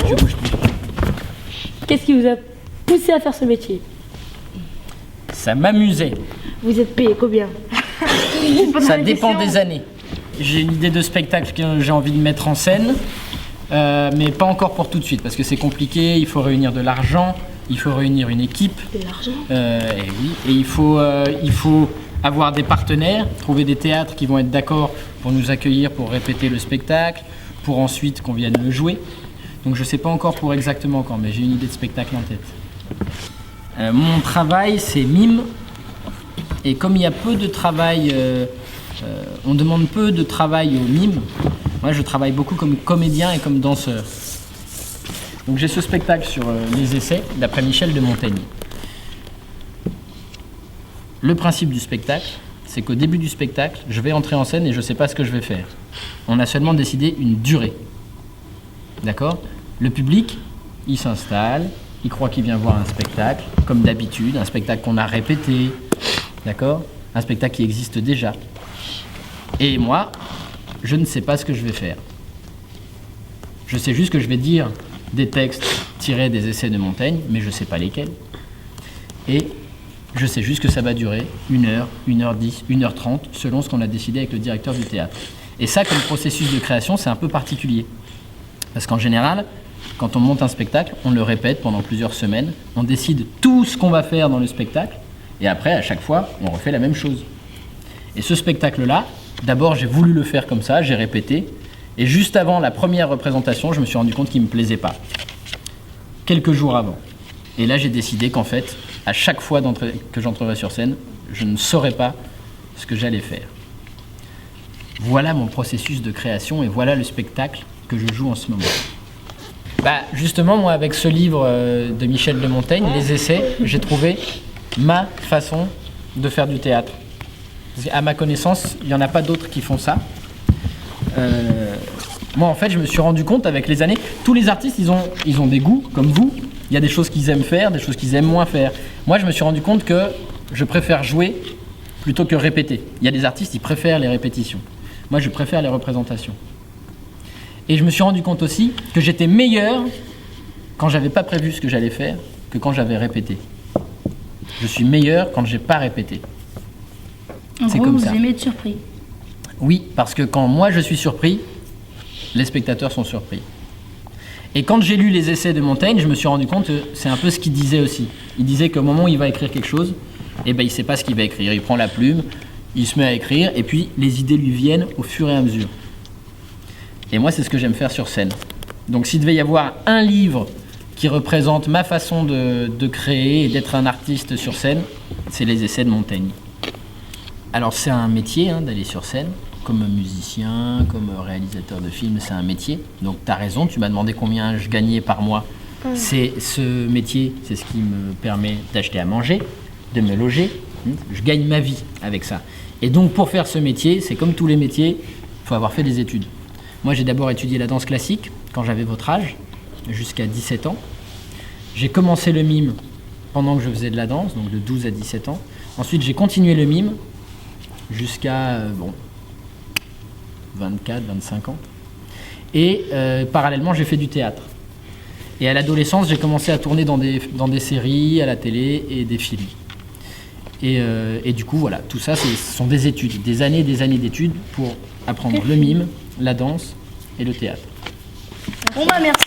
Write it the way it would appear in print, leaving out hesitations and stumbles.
Je bouge plus. Qu'est-ce qui vous a poussé à faire ce métier? Ça m'amusait. Vous êtes payé combien? Ça dépend des années. J'ai une idée de spectacle que j'ai envie de mettre en scène, mais pas encore pour tout de suite, parce que c'est compliqué, il faut réunir de l'argent, il faut réunir une équipe. De l'argent? Et oui, et il faut avoir des partenaires, trouver des théâtres qui vont être d'accord pour nous accueillir, pour répéter le spectacle, pour ensuite qu'on vienne le jouer. Donc je sais pas encore pour exactement quand, mais j'ai une idée de spectacle en tête. Mon travail, c'est mime. Et comme il y a peu de travail, on demande peu de travail au mime, moi je travaille beaucoup comme comédien et comme danseur. Donc j'ai ce spectacle sur les essais d'après Michel de Montaigne. Le principe du spectacle, c'est qu'au début du spectacle, je vais entrer en scène et je ne sais pas ce que je vais faire. On a seulement décidé une durée. D'accord ? Le public, il s'installe, il croit qu'il vient voir un spectacle, comme d'habitude, un spectacle qu'on a répété, d'accord ? Un spectacle qui existe déjà. Et moi, je ne sais pas ce que je vais faire. Je sais juste que je vais dire des textes tirés des essais de Montaigne, mais je ne sais pas lesquels. Et je sais juste que ça va durer 1 heure, 1h10, 1h30, selon ce qu'on a décidé avec le directeur du théâtre. Et ça, comme processus de création, c'est un peu particulier. Parce qu'en général, quand on monte un spectacle, on le répète pendant plusieurs semaines, on décide tout ce qu'on va faire dans le spectacle, et après, à chaque fois, on refait la même chose. Et ce spectacle-là, d'abord, j'ai voulu le faire comme ça, j'ai répété, et juste avant la première représentation, je me suis rendu compte qu'il ne me plaisait pas. Quelques jours avant. Et là, j'ai décidé qu'en fait, à chaque fois que j'entrerai sur scène, je ne saurais pas ce que j'allais faire. Voilà mon processus de création et voilà le spectacle que je joue en ce moment. Justement, moi, avec ce livre de Michel de Montaigne, Les Essais, j'ai trouvé ma façon de faire du théâtre. À ma connaissance, il n'y en a pas d'autres qui font ça. Moi, en fait, je me suis rendu compte avec les années, tous les artistes, ils ont des goûts, comme vous. Il y a des choses qu'ils aiment faire, des choses qu'ils aiment moins faire. Moi, je me suis rendu compte que je préfère jouer plutôt que répéter. Il y a des artistes, ils préfèrent les répétitions. Moi, je préfère les représentations. Et je me suis rendu compte aussi que j'étais meilleur quand j'avais pas prévu ce que j'allais faire que quand j'avais répété. Je suis meilleur quand j'ai pas répété. C'est comme ça. Vous aimez être surpris? Oui, parce que quand moi je suis surpris, les spectateurs sont surpris. Et quand j'ai lu les essais de Montaigne, je me suis rendu compte que c'est un peu ce qu'il disait aussi. Il disait qu'au moment où il va écrire quelque chose, il ne sait pas ce qu'il va écrire. Il prend la plume, il se met à écrire, et puis les idées lui viennent au fur et à mesure. Et moi, c'est ce que j'aime faire sur scène. Donc s'il devait y avoir un livre qui représente ma façon de créer et d'être un artiste sur scène, c'est les essais de Montaigne. Alors c'est un métier d'aller sur scène. Comme musicien, comme réalisateur de films, c'est un métier. Donc tu as raison, tu m'as demandé combien je gagnais par mois. C'est ce métier, c'est ce qui me permet d'acheter à manger, de me loger. Je gagne ma vie avec ça. Et donc pour faire ce métier, c'est comme tous les métiers, il faut avoir fait des études. Moi j'ai d'abord étudié la danse classique quand j'avais votre âge, jusqu'à 17 ans. J'ai commencé le mime pendant que je faisais de la danse, donc de 12 à 17 ans. Ensuite j'ai continué le mime jusqu'à 24, 25 ans. Et parallèlement, j'ai fait du théâtre. Et à l'adolescence, j'ai commencé à tourner dans des séries, à la télé et des films. Et du coup, voilà, tout ça, ce sont des études, des années d'études pour apprendre le mime, la danse et le théâtre. Bon, merci.